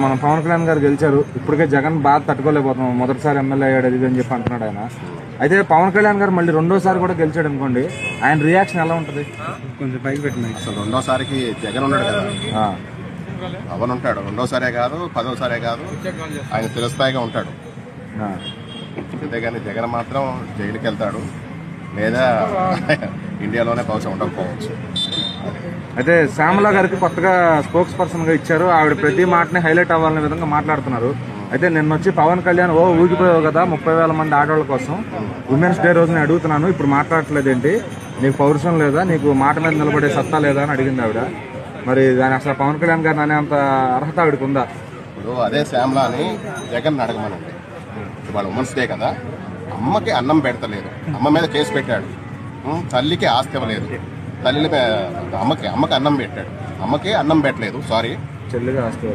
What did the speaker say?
మన పవన్ కళ్యాణ్ గారు గెలిచారు. ఇప్పటికే జగన్ బాధ తట్టుకోలేకపోతున్నాం, మొదటిసారి ఎమ్మెల్యే అయ్యాడు అది అని చెప్పి అంటున్నాడు ఆయన. అయితే పవన్ కళ్యాణ్ గారు మళ్ళీ రెండోసారి కూడా గెలిచాడు అనుకోండి, ఆయన రియాక్షన్ ఎలా ఉంటుంది? కొంచెం పైకి పెట్టినాయి. అసలు రెండోసారికి జగన్ ఉన్నాడు కదా, పవన్ ఉంటాడు. రెండోసారే కాదు, 10వసారే కాదు, ఆయన చిరస్థాయిగా ఉంటాడు. అంతేగాని జగన్ మాత్రం జైలుకి వెళ్తాడు, లేదా ఇండియాలోనే బహుశా ఉండకపోవచ్చు. అయితే శ్యామల గారికి కొత్తగా స్పోక్స్ పర్సన్ గా ఇచ్చారు. ఆవిడ ప్రతి మాటని హైలైట్ అవ్వాలనే విధంగా మాట్లాడుతున్నారు. అయితే నిన్న వచ్చి పవన్ కళ్యాణ్ ఊగిపోయావు కదా 30,000 మంది ఆడవాళ్ళ కోసం, ఉమెన్స్ డే రోజున అడుగుతున్నాను, ఇప్పుడు మాట్లాడట్లేదేంటి, నీకు పౌరుషం లేదా, నీకు మాట మీద నిలబడే సత్తా లేదా అని అడిగింది ఆవిడ. మరి దాని అసలు పవన్ కళ్యాణ్ గారిని అనేంత అర్హత ఆవిడకు ఉందా? ఇప్పుడు అదే శ్యామల అని జగన్ అడగమనండి. ఇవాళ ఉమెన్స్ డే కదా, అమ్మకి అన్నం పెడతలేదు, అమ్మ మీద కేసు పెట్టాడు. తల్లికి ఆస్తి ఇవ్వలేదు, అమ్మకి అన్నం పెట్టాడు, అమ్మకి అన్నం పెట్టలేదు, సారీ చెల్లిగా ఆస్తి